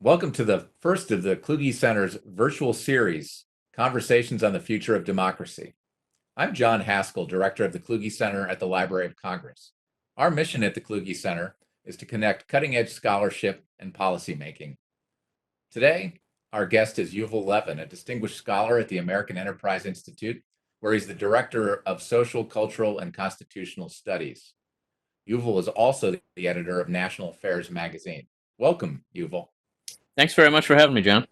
Welcome to the first of the Kluge Center's virtual series, Conversations on the Future of Democracy. I'm John Haskell, Director of the Kluge Center at the Library of Congress. Our mission at the Kluge Center is to connect cutting-edge scholarship and policymaking. Today, our guest is Yuval Levin, a distinguished scholar at the American Enterprise Institute, where he's the Director of Social, Cultural, and Constitutional Studies. Yuval is also the editor of National Affairs magazine. Welcome, Yuval. Thanks very much for having me, John.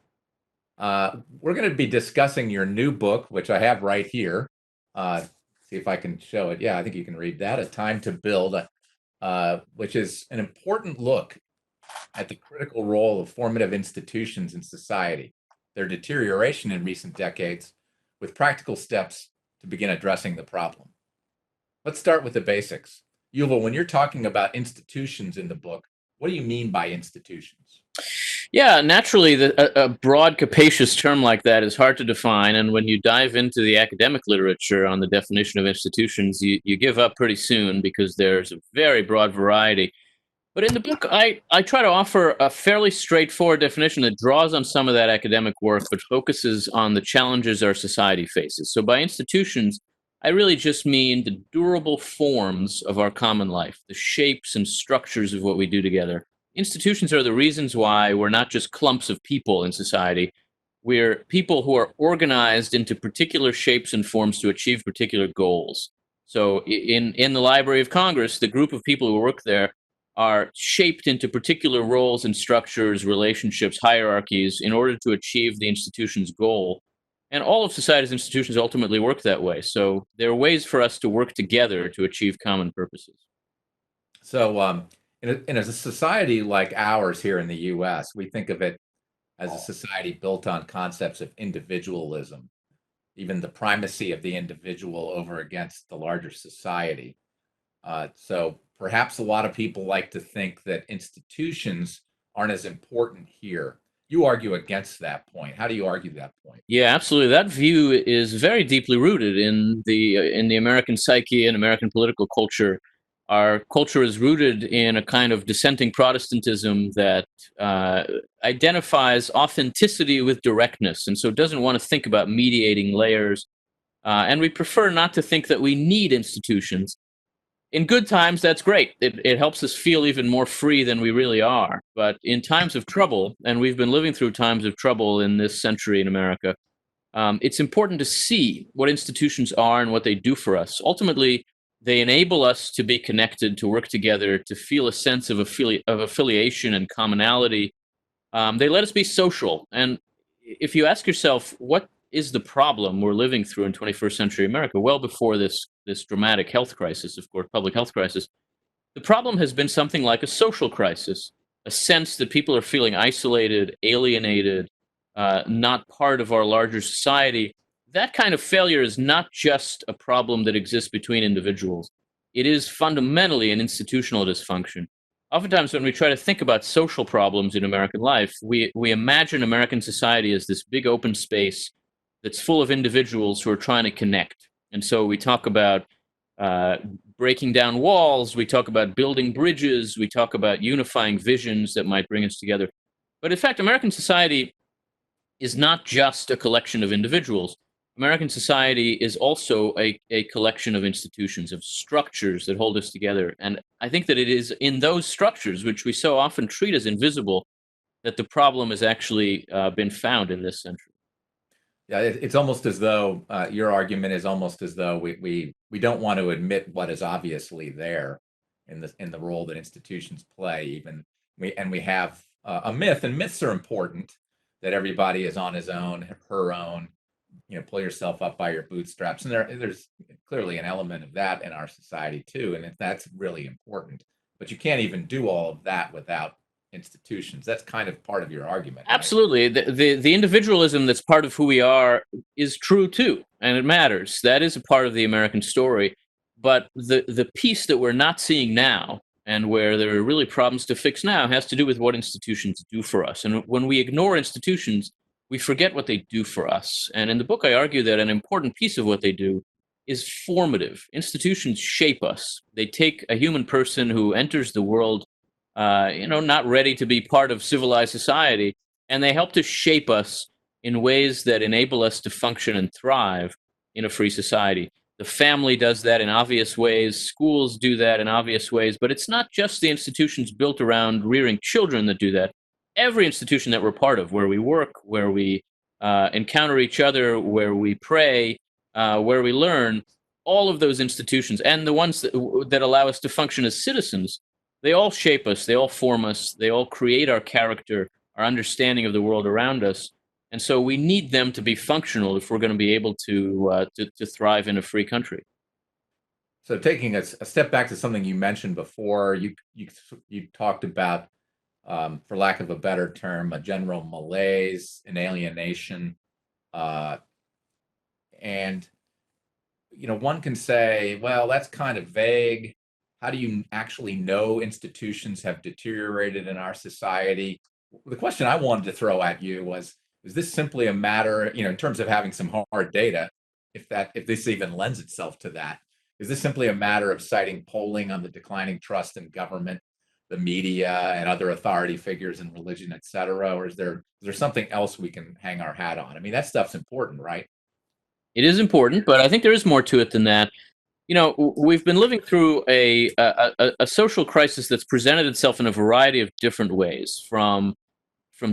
We're going to be discussing your new book, which I have right here. See if I can show it. Yeah, I think you can read that. A Time to Build, which is an important look at the critical role of formative institutions in society, their deterioration in recent decades, with practical steps to begin addressing the problem. Let's start with the basics. Yuval, when you're talking about institutions in the book, what do you mean by institutions? Yeah, naturally, a broad, capacious term like that is hard to define. And when you dive into the academic literature on the definition of institutions, you give up pretty soon because there's a very broad variety. But in the book, I try to offer a fairly straightforward definition that draws on some of that academic work, but focuses on the challenges our society faces. So by institutions, I really just mean the durable forms of our common life, the shapes and structures of what we do together. Institutions are the reasons why we're not just clumps of people in society. We're people who are organized into particular shapes and forms to achieve particular goals. So in the Library of Congress, the group of people who work there are shaped into particular roles and structures, relationships, hierarchies in order to achieve the institution's goal. And all of society's institutions ultimately work that way. So there are ways for us to work together to achieve common purposes. So, in a society like ours here in the US, we think of it as a society built on concepts of individualism, even the primacy of the individual over against the larger society. So perhaps a lot of people like to think that institutions aren't as important here. You argue against that point. How do you argue that point? Yeah, absolutely. That view is very deeply rooted in the American psyche and American political culture. Our culture is rooted in a kind of dissenting Protestantism that identifies authenticity with directness, and so doesn't want to think about mediating layers. And we prefer not to think that we need institutions. In good times, that's great. It helps us feel even more free than we really are. But in times of trouble, and we've been living through times of trouble in this century in America, it's important to see what institutions are and what they do for us. Ultimately, they enable us to be connected, to work together, to feel a sense of affiliation and commonality. They let us be social. And if you ask yourself, what is the problem we're living through in 21st century America, well before this dramatic health crisis, of course, public health crisis, the problem has been something like a social crisis, a sense that people are feeling isolated, alienated, not part of our larger society. That kind of failure is not just a problem that exists between individuals. It is fundamentally an institutional dysfunction. Oftentimes, when we try to think about social problems in American life, we imagine American society as this big open space that's full of individuals who are trying to connect. And so we talk about uh, breaking down walls, we talk about building bridges, we talk about unifying visions that might bring us together. But in fact, American society is not just a collection of individuals. American society is also a collection of institutions, of structures that hold us together. And I think that it is in those structures, which we so often treat as invisible, that the problem has actually been found in this century. Yeah, it's almost as though your argument is almost as though we don't want to admit what is obviously there in the role that institutions play. Even we have a myth, and myths are important, that everybody is on his own, her own. Pull yourself up by your bootstraps, and there's clearly an element of that in our society too, and that's really important. But you can't even do all of that without institutions. That's kind of part of your argument, right? Absolutely. The individualism that's part of who we are is true too, and it matters. That is a part of the American story. But the piece that we're not seeing now, and where there are really problems to fix now, has to do with what institutions do for us. And when we ignore institutions, we forget what they do for us. And in the book, I argue that an important piece of what they do is formative. Institutions shape us. They take a human person who enters the world not ready to be part of civilized society, and they help to shape us in ways that enable us to function and thrive in a free society. The family does that in obvious ways, schools do that in obvious ways, but it's not just the institutions built around rearing children that do that. Every institution that we're part of, where we work, where we encounter each other, where we pray, where we learn, all of those institutions and the ones that allow us to function as citizens, they all shape us, they all form us, they all create our character, our understanding of the world around us. And so we need them to be functional if we're going to be able to thrive in a free country. So taking a step back to something you mentioned before, you talked about, for lack of a better term, a general malaise, an alienation, uh, and one can say, well, that's kind of vague. How do you actually know institutions have deteriorated in our society? The question I wanted to throw at you was, is this simply a matter, in terms of having some hard data, if this even lends itself to that, is this simply a matter of citing polling on the declining trust in government, the media, and other authority figures in religion, et cetera? Or is there something else we can hang our hat on? I mean, that stuff's important, right? It is important, but I think there is more to it than that. We've been living through a social crisis that's presented itself in a variety of different ways, from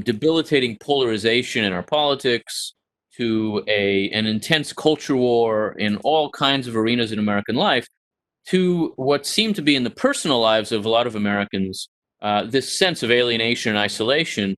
debilitating polarization in our politics to an intense culture war in all kinds of arenas in American life, to what seemed to be in the personal lives of a lot of Americans, this sense of alienation and isolation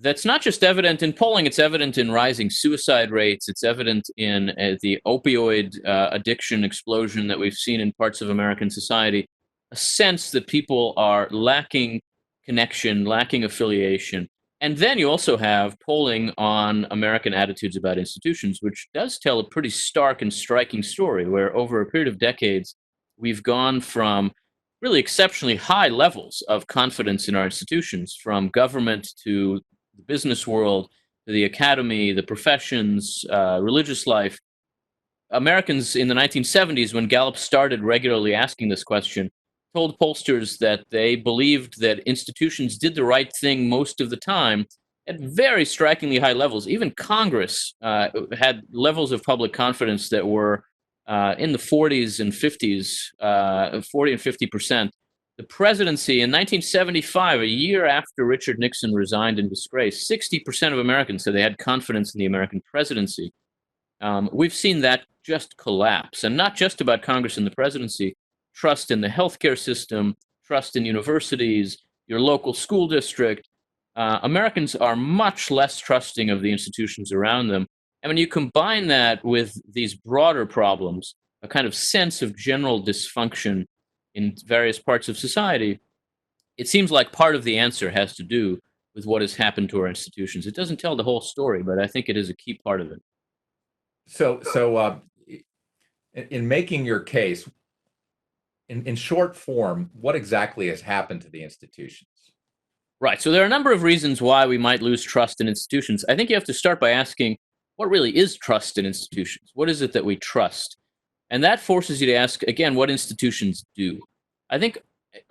that's not just evident in polling, it's evident in rising suicide rates, it's evident in the opioid addiction explosion that we've seen in parts of American society, a sense that people are lacking connection, lacking affiliation. And then you also have polling on American attitudes about institutions, which does tell a pretty stark and striking story where over a period of decades, we've gone from really exceptionally high levels of confidence in our institutions, from government to the business world, to the academy, the professions, religious life. Americans in the 1970s, when Gallup started regularly asking this question, told pollsters that they believed that institutions did the right thing most of the time at very strikingly high levels. Even Congress had levels of public confidence that were in the 40s and 50s, 40 and 50%. The presidency in 1975, a year after Richard Nixon resigned in disgrace, 60% of Americans said they had confidence in the American presidency. We've seen that just collapse, and not just about Congress and the presidency. Trust in the healthcare system, trust in universities, your local school district. Americans are much less trusting of the institutions around them. And when you combine that with these broader problems, a kind of sense of general dysfunction in various parts of society, it seems like part of the answer has to do with what has happened to our institutions. It doesn't tell the whole story, but I think it is a key part of it. So, in making your case, in short form, what exactly has happened to the institutions? Right. So there are a number of reasons why we might lose trust in institutions. I think you have to start by asking, what really is trust in institutions? What is it that we trust? And that forces you to ask, again, what institutions do. I think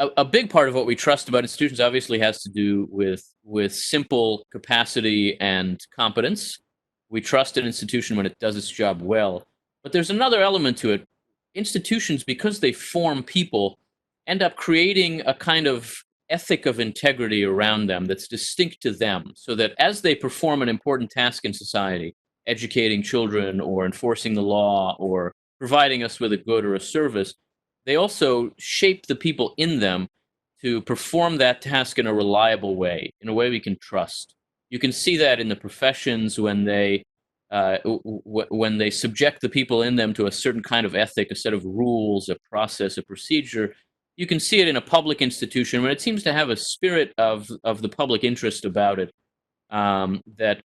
a big part of what we trust about institutions obviously has to do with simple capacity and competence. We trust an institution when it does its job well. But there's another element to it. Institutions, because they form people, end up creating a kind of ethic of integrity around them that's distinct to them, so that as they perform an important task in society, educating children or enforcing the law or providing us with a good or a service, they also shape the people in them to perform that task in a reliable way, in a way we can trust. You can see that in the professions when they subject the people in them to a certain kind of ethic, a set of rules, a process, a procedure. You can see it in a public institution when it seems to have a spirit of the public interest about it, that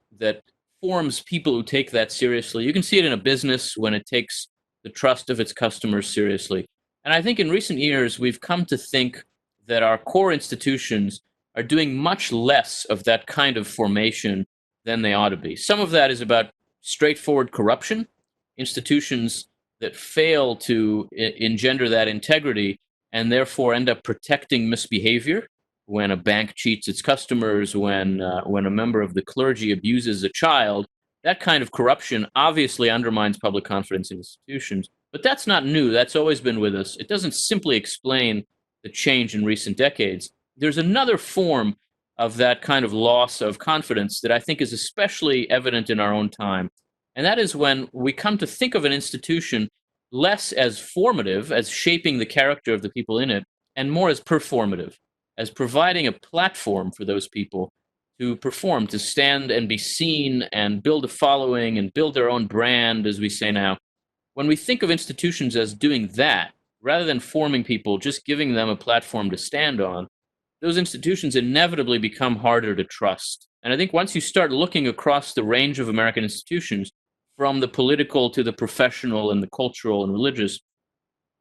forms people who take that seriously. You can see it in a business when it takes the trust of its customers seriously. And I think in recent years, we've come to think that our core institutions are doing much less of that kind of formation than they ought to be. Some of that is about straightforward corruption. Institutions that fail to engender that integrity and therefore end up protecting misbehavior when a bank cheats its customers, when a member of the clergy abuses a child. That kind of corruption obviously undermines public confidence in institutions. But that's not new. That's always been with us. It doesn't simply explain the change in recent decades. There's another form of that kind of loss of confidence that I think is especially evident in our own time. And that is when we come to think of an institution less as formative, as shaping the character of the people in it, and more as performative, as providing a platform for those people to perform, to stand and be seen and build a following and build their own brand, as we say now. When we think of institutions as doing that, rather than forming people, just giving them a platform to stand on, those institutions inevitably become harder to trust. And I think once you start looking across the range of American institutions, from the political to the professional and the cultural and religious,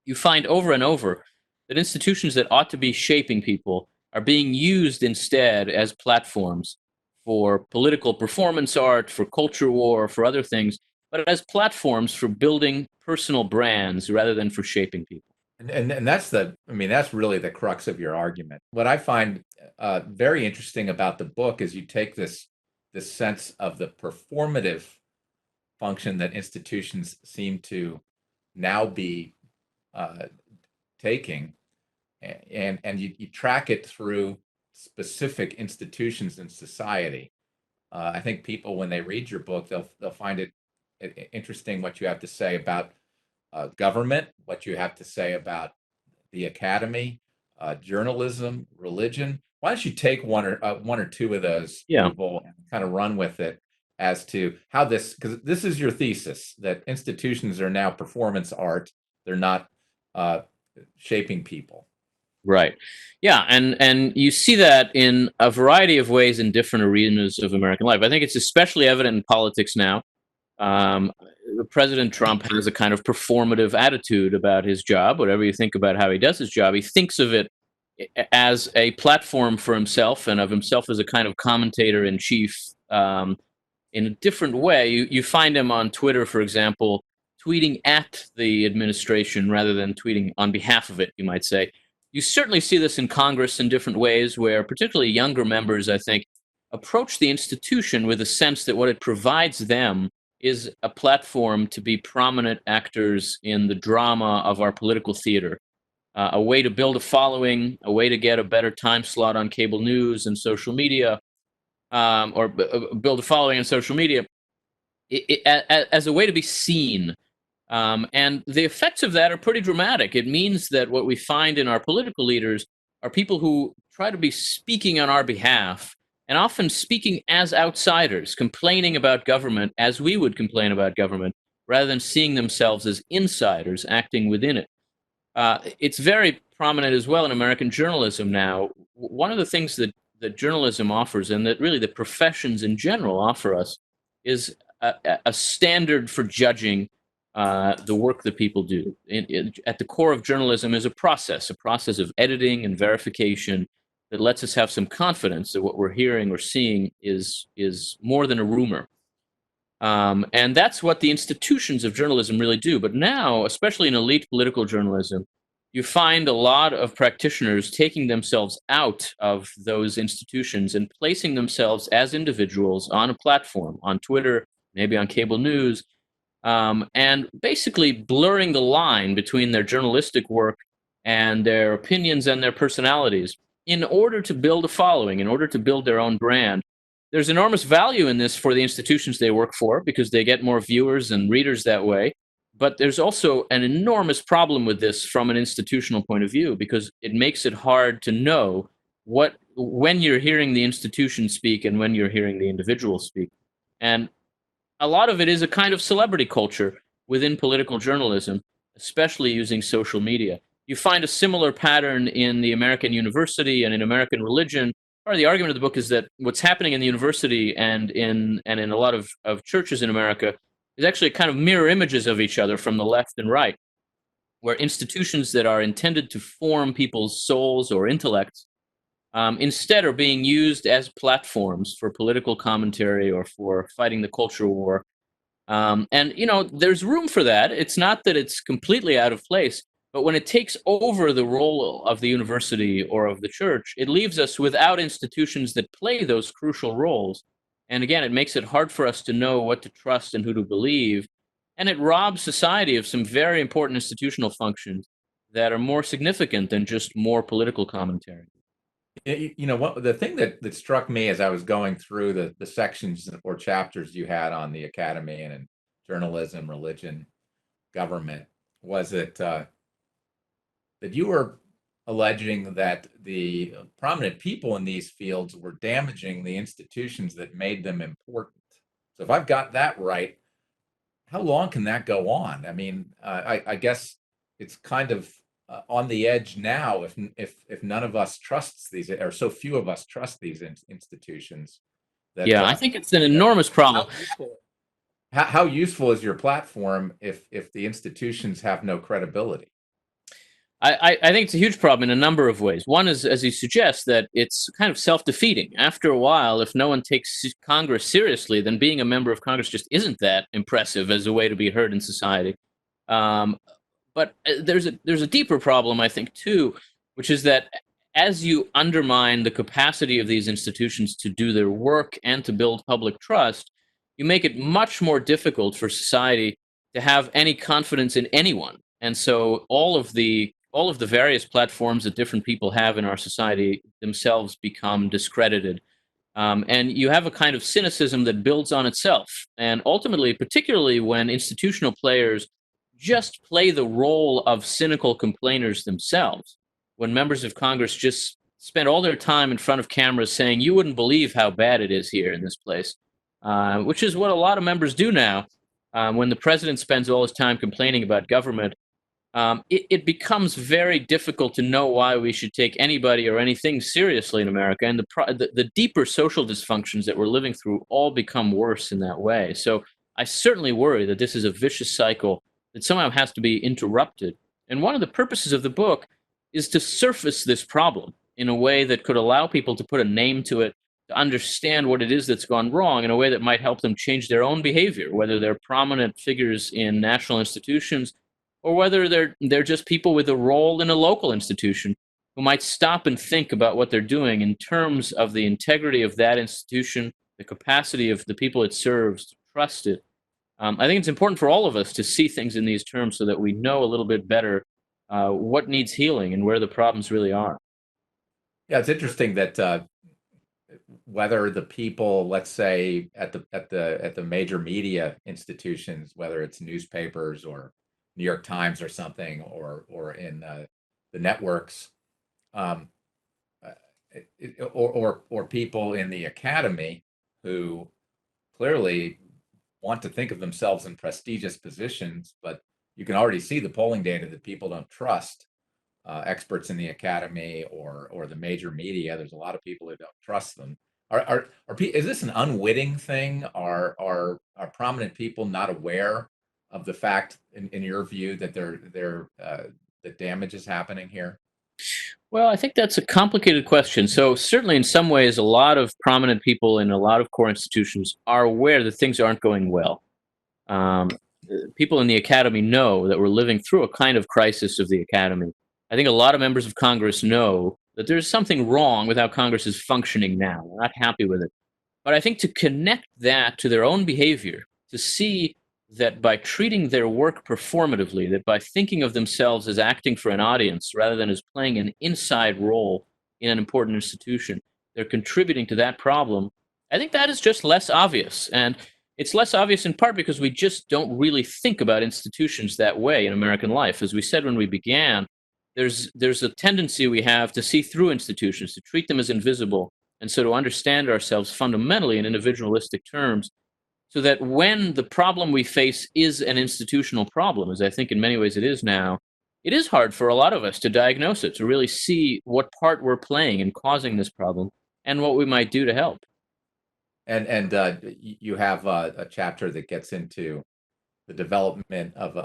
you find over and over that institutions that ought to be shaping people are being used instead as platforms for political performance art, for culture war, for other things, but as platforms for building personal brands rather than for shaping people. And that's that's really the crux of your argument. What I find very interesting about the book is you take this sense of the performative function that institutions seem to now be taking, and you track it through specific institutions in society. I think people, when they read your book, they'll find it interesting what you have to say about government, what you have to say about the academy, journalism, religion. Why don't you take one or two of those people and kind of run with it as to how this, because this is your thesis, that institutions are now performance art. They're not shaping people. Right. Yeah, and you see that in a variety of ways in different arenas of American life. I think it's especially evident in politics now. President Trump has a kind of performative attitude about his job. Whatever you think about how he does his job, he thinks of it as a platform for himself and of himself as a kind of commentator in chief in a different way. You find him on Twitter, for example, tweeting at the administration rather than tweeting on behalf of it, you might say. You certainly see this in Congress in different ways, where particularly younger members, I think, approach the institution with a sense that what it provides them is a platform to be prominent actors in the drama of our political theater, a way to build a following, a way to get a better time slot on cable news and social media, or build a following on social media, as a way to be seen. And the effects of that are pretty dramatic. It means that what we find in our political leaders are people who try to be speaking on our behalf, and often speaking as outsiders, complaining about government as we would complain about government, rather than seeing themselves as insiders acting within it. It's very prominent as well in American journalism now. One of the things that journalism offers, and that really the professions in general offer us, is a standard for judging the work that people do. At the core of journalism is a process of editing and verification that lets us have some confidence that what we're hearing or seeing is more than a rumor. And that's what the institutions of journalism really do. But now, especially in elite political journalism, you find a lot of practitioners taking themselves out of those institutions and placing themselves as individuals on a platform, on Twitter, maybe on cable news, and basically blurring the line between their journalistic work and their opinions and their personalities in order to build a following, in order to build their own brand. There's enormous value in this for the institutions they work for because they get more viewers and readers that way. But there's also an enormous problem with this from an institutional point of view because it makes it hard to know when you're hearing the institution speak and when you're hearing the individual speak. And a lot of it is a kind of celebrity culture within political journalism, especially using social media. You find a similar pattern in the American university and in American religion. Part of the argument of the book is that what's happening in the university and in a lot of churches in America is actually kind of mirror images of each other from the left and right, where institutions that are intended to form people's souls or intellects instead are being used as platforms for political commentary or for fighting the cultural war. And, there's room for that. It's not that it's completely out of place, But when it takes over the role of the university or of the church, it leaves us without institutions that play those crucial roles. And again, it makes it hard for us to know what to trust and who to believe. And it robs society of some very important institutional functions that are more significant than just more political commentary. What the thing that struck me as I was going through the sections or chapters you had on the academy and journalism, religion, government, was that you were alleging that the prominent people in these fields were damaging the institutions that made them important. So if I've got that right, how long can that go on? I mean, I guess it's kind of on the edge now if none of us trusts these, or so few of us trust these institutions, that Yeah, I think it's an enormous problem. how useful is your platform if the institutions have no credibility? I think it's a huge problem in a number of ways. One is, as you suggest, that it's kind of self defeating. After a while, if no one takes Congress seriously, then being a member of Congress just isn't that impressive as a way to be heard in society. Um, but there's a deeper problem, I think, too, which is that as you undermine the capacity of these institutions to do their work and to build public trust, you make it much more difficult for society to have any confidence in anyone. And so all of the various platforms that different people have in our society themselves become discredited. And you have a kind of cynicism that builds on itself. And ultimately, particularly when institutional players just play the role of cynical complainers themselves, when members of Congress just spend all their time in front of cameras saying, "You wouldn't believe how bad it is here in this place," which is what a lot of members do now. When the president spends all his time complaining about government, it becomes very difficult to know why we should take anybody or anything seriously in America. And the deeper social dysfunctions that we're living through all become worse in that way. So I certainly worry that this is a vicious cycle that somehow has to be interrupted. And one of the purposes of the book is to surface this problem in a way that could allow people to put a name to it, to understand what it is that's gone wrong in a way that might help them change their own behavior, whether they're prominent figures in national institutions or whether they're just people with a role in a local institution who might stop and think about what they're doing in terms of the integrity of that institution, the capacity of the people it serves to trust it. I think it's important for all of us to see things in these terms so that we know a little bit better what needs healing and where the problems really are. Yeah, it's interesting that whether the people, let's say at the major media institutions, whether it's newspapers or New York Times or something, or in the networks, um, uh, or people in the academy who clearly want to think of themselves in prestigious positions, but you can already see the polling data that people don't trust experts in the academy or the major media. There's a lot of people who don't trust them. Is this an unwitting thing? Are prominent people not aware of the fact, in your view, that that damage is happening here? Well, I think that's a complicated question. So, certainly, in some ways, a lot of prominent people in a lot of core institutions are aware that things aren't going well. Um, People in the academy know that we're living through a kind of crisis of the academy. I think a lot of members of Congress know that there's something wrong with how Congress is functioning now. They're not happy with it. But I think to connect that to their own behavior, to see that by treating their work performatively, that by thinking of themselves as acting for an audience rather than as playing an inside role in an important institution, they're contributing to that problem. I think that is just less obvious. And it's less obvious in part because we just don't really think about institutions that way in American life. As we said when we began, there's a tendency we have to see through institutions, to treat them as invisible, and so to understand ourselves fundamentally in individualistic terms, so that when the problem we face is an institutional problem, as I think in many ways it is now, it is hard for a lot of us to diagnose it, to really see what part we're playing in causing this problem and what we might do to help. And you have a chapter that gets into the development of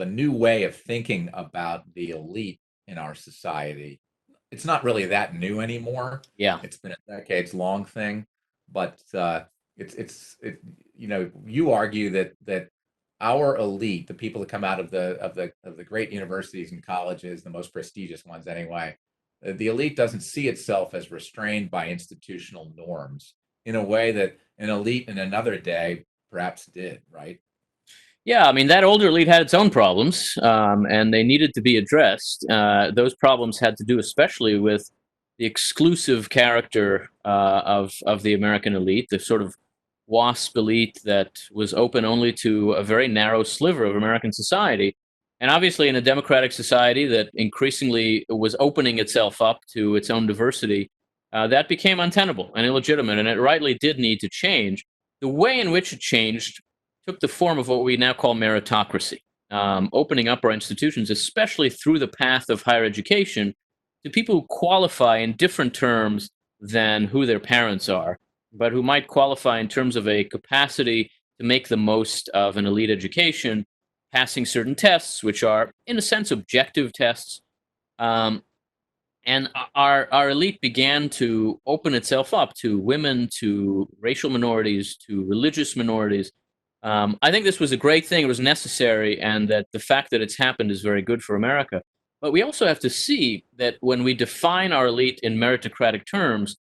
a new way of thinking about the elite in our society. It's not really that new anymore. Yeah. It's been a decades long thing, but you argue that our elite, the people that come out of the great universities and colleges, the most prestigious ones anyway, the elite doesn't see itself as restrained by institutional norms in a way that an elite in another day perhaps did, right? Yeah, I mean, that older elite had its own problems, and they needed to be addressed. Those problems had to do especially with the exclusive character of the American elite, the sort of WASP elite that was open only to a very narrow sliver of American society. And obviously, in a democratic society that increasingly was opening itself up to its own diversity, that became untenable and illegitimate, and it rightly did need to change. The way in which it changed took the form of what we now call meritocracy, opening up our institutions, especially through the path of higher education, to people who qualify in different terms than who their parents are, but who might qualify in terms of a capacity to make the most of an elite education, passing certain tests, which are, in a sense, objective tests. Um, and our elite began to open itself up to women, to racial minorities, to religious minorities. I think this was a great thing. It was necessary, and that the fact that it's happened is very good for America. But we also have to see that when we define our elite in meritocratic terms,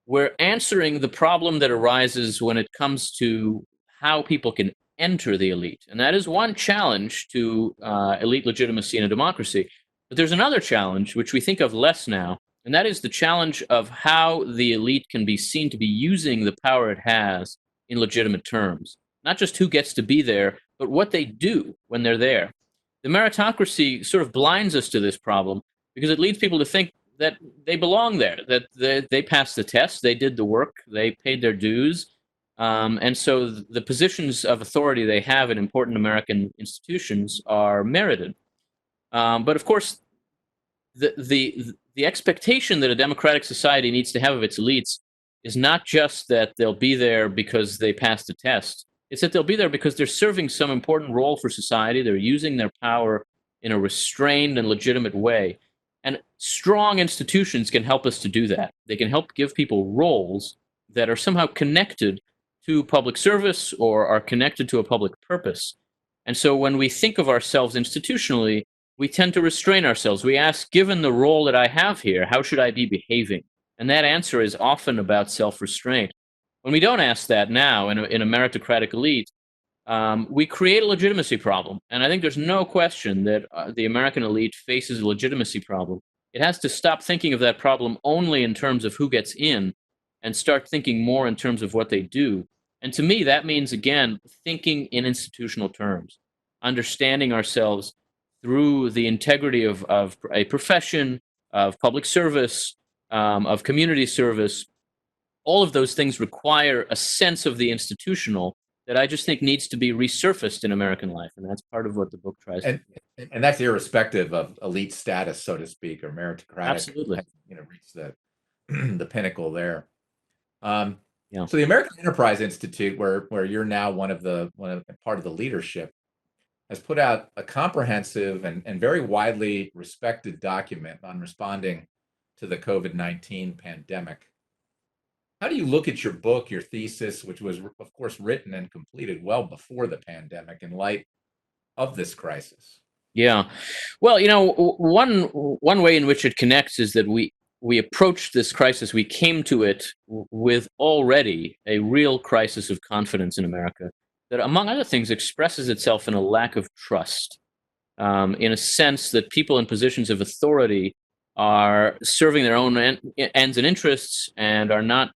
we're answering the problem that arises when it comes to how people can enter the elite. And that is one challenge to elite legitimacy in a democracy. But there's another challenge, which we think of less now, and that is the challenge of how the elite can be seen to be using the power it has in legitimate terms. Not just who gets to be there, but what they do when they're there. The meritocracy sort of blinds us to this problem because it leads people to think that they belong there, that they passed the test, they did the work, they paid their dues. And so the positions of authority they have in important American institutions are merited. But of course, the expectation that a democratic society needs to have of its elites is not just that they'll be there because they passed the test. It's that they'll be there because they're serving some important role for society. They're using their power in a restrained and legitimate way. And strong institutions can help us to do that. They can help give people roles that are somehow connected to public service or are connected to a public purpose. And so when we think of ourselves institutionally, we tend to restrain ourselves. We ask, given the role that I have here, how should I be behaving? And that answer is often about self restraint. When we don't ask that now in a meritocratic elite, we create a legitimacy problem. And I think there's no question that the American elite faces a legitimacy problem. It has to stop thinking of that problem only in terms of who gets in and start thinking more in terms of what they do. And to me, that means, again, thinking in institutional terms, understanding ourselves through the integrity of a profession, of public service, of community service. All of those things require a sense of the institutional that I just think needs to be resurfaced in American life, and that's part of what the book tries to And do. and that's irrespective of elite status, so to speak, or meritocratic, Absolutely. reach the the pinnacle there. Um, Yeah. so the American Enterprise Institute, where you're now one of part of the leadership, has put out a comprehensive and very widely respected document on responding to the COVID-19 pandemic. How do you look at your book, your thesis, which was, of course, written and completed well before the pandemic, in light of this crisis? Yeah. Well, one way in which it connects is that we approached this crisis, we came to it with already a real crisis of confidence in America that, among other things, expresses itself in a lack of trust, in a sense that people in positions of authority are serving their own ends and interests and are not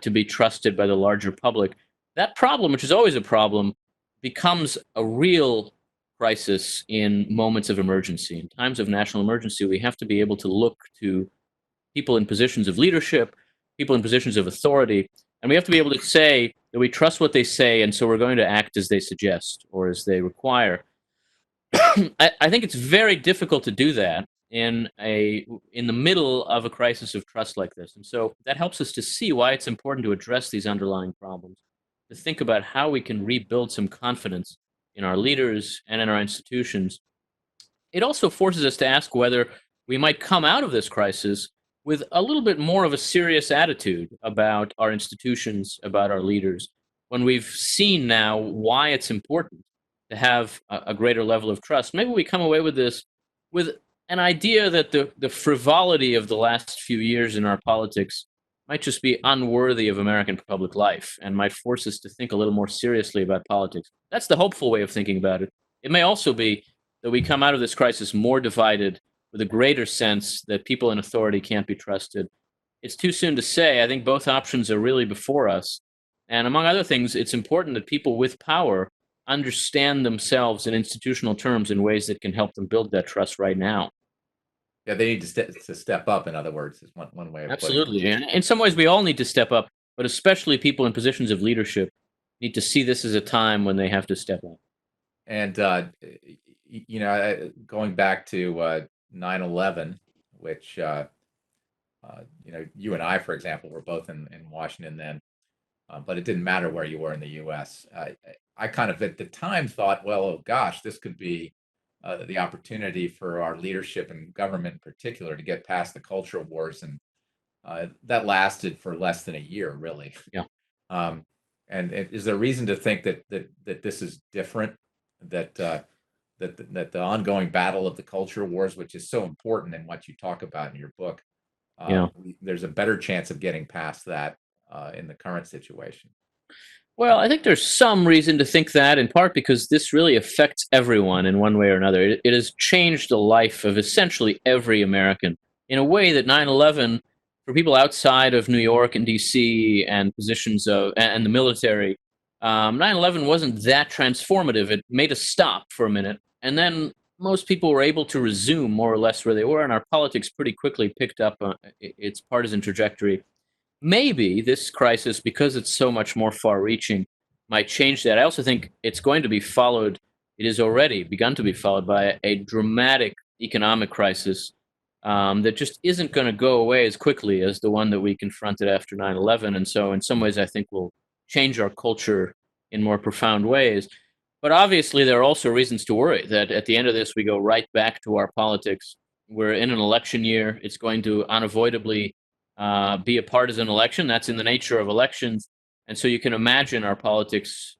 to be trusted by the larger public. That problem, which is always a problem, becomes a real crisis in moments of emergency. In times of national emergency, we have to be able to look to people in positions of leadership, people in positions of authority, and we have to be able to say that we trust what they say, and so we're going to act as they suggest or as they require. I think it's very difficult to do that in the middle of a crisis of trust like this, and so that helps us to see why it's important to address these underlying problems, to think about how we can rebuild some confidence in our leaders and in our institutions. It also forces us to ask whether we might come out of this crisis with a little bit more of a serious attitude about our institutions, about our leaders, when we've seen now why it's important to have a greater level of trust. Maybe we come away with this with an idea that the frivolity of the last few years in our politics might just be unworthy of American public life and might force us to think a little more seriously about politics. That's the hopeful way of thinking about it. It may also be that we come out of this crisis more divided with a greater sense that people in authority can't be trusted. It's too soon to say. I think both options are really before us. And among other things, it's important that people with power understand themselves in institutional terms in ways that can help them build that trust right now. Yeah, they need to step up. In other words, is one way of putting it. Absolutely. And in some ways, we all need to step up, but especially people in positions of leadership need to see this as a time when they have to step up. And going back to 9/11, which you and I, for example, were both in Washington then, but it didn't matter where you were in the U.S. I kind of at the time thought, well, oh gosh, this could be the opportunity for our leadership and government in particular to get past the cultural wars, and that lasted for less than a year, really. Yeah. And is there reason to think that this is different? That that the ongoing battle of the culture wars, which is so important in what you talk about in your book, Yeah. there's a better chance of getting past that in the current situation. Well, I think there's some reason to think that, in part because this really affects everyone in one way or another. It has changed the life of essentially every American in a way that 9/11, for people outside of New York and DC and positions of and the military, 9/11 wasn't that transformative. It made us stop for a minute, and then most people were able to resume more or less where they were, and our politics pretty quickly picked up its partisan trajectory. Maybe this crisis, because it's so much more far reaching, might change that. I also think it's going to be followed, it has already begun to be followed by a dramatic economic crisis that just isn't going to go away as quickly as the one that we confronted after 9/11. And so, in some ways, I think will change our culture in more profound ways. But obviously, there are also reasons to worry that at the end of this, we go right back to our politics. We're in an election year. It's going to unavoidably be a partisan election. That's in the nature of elections. And so you can imagine our politics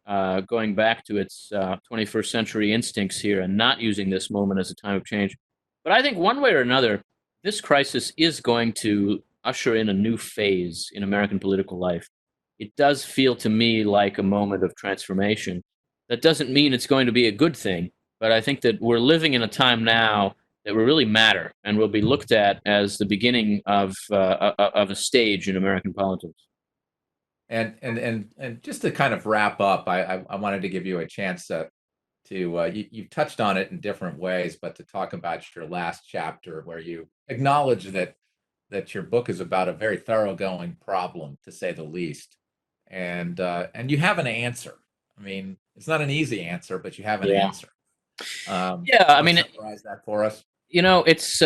going back to its 21st century instincts here and not using this moment as a time of change. But I think one way or another, this crisis is going to usher in a new phase in American political life. It does feel to me like a moment of transformation. That doesn't mean it's going to be a good thing, but I think that we're living in a time now that will really matter and will be looked at as the beginning of a stage in American politics. And just to kind of wrap up, I wanted to give you a chance to you've touched on it in different ways, but to talk about your last chapter where you acknowledge that your book is about a very thoroughgoing problem, to say the least, and you have an answer. I mean, it's not an easy answer, but you have an Yeah. answer. Yeah, I Want mean, to summarize that for us? it's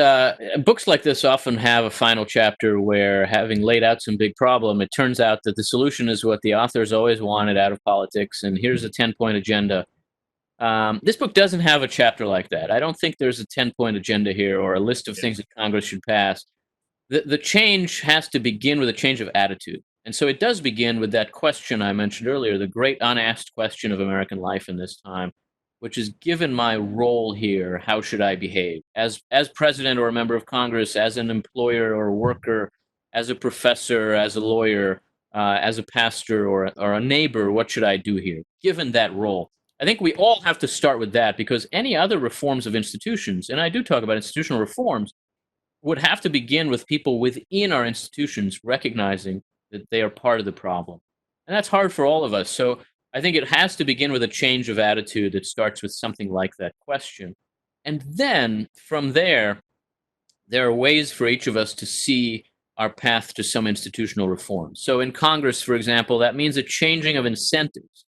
books like this often have a final chapter where, having laid out some big problem, it turns out that the solution is what the authors always wanted out of politics, and here's a 10-point agenda. This book doesn't have a chapter like that. I don't think there's a 10-point agenda here or a list of things that Congress should pass. The change has to begin with a change of attitude. And so it does begin with that question I mentioned earlier, the great unasked question of American life in this time, which is, given my role here, how should I behave? As president or a member of Congress, as an employer or a worker, as a professor, as a lawyer, as a pastor or a neighbor, what should I do here, given that role? I think we all have to start with that, because any other reforms of institutions, and I do talk about institutional reforms, would have to begin with people within our institutions recognizing that they are part of the problem. And that's hard for all of us. So I think it has to begin with a change of attitude that starts with something like that question. And then from there are ways for each of us to see our path to some institutional reform. So in Congress, for example, that means a changing of incentives,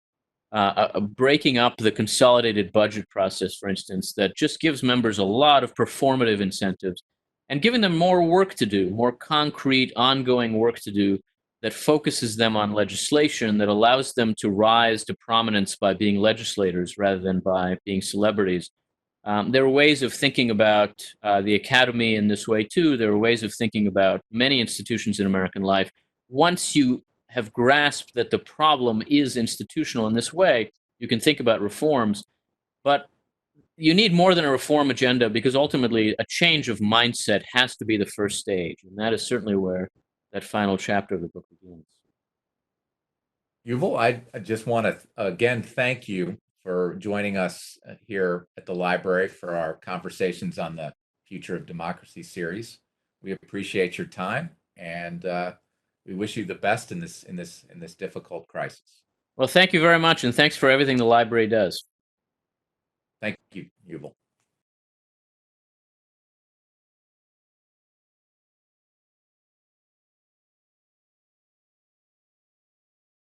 a breaking up the consolidated budget process, for instance, that just gives members a lot of performative incentives and giving them more work to do, more concrete, ongoing work to do that focuses them on legislation that allows them to rise to prominence by being legislators rather than by being celebrities. There are ways of thinking about the academy in this way, too. There are ways of thinking about many institutions in American life. Once you have grasped that the problem is institutional in this way, you can think about reforms. But you need more than a reform agenda, because ultimately a change of mindset has to be the first stage. And that is certainly where that final chapter of the book begins. Yuval, I just want to again thank you for joining us here at the library for our Conversations on the Future of Democracy series. We appreciate your time, and we wish you the best in this difficult crisis. Well, thank you very much, and thanks for everything the library does. Thank you, Yuval.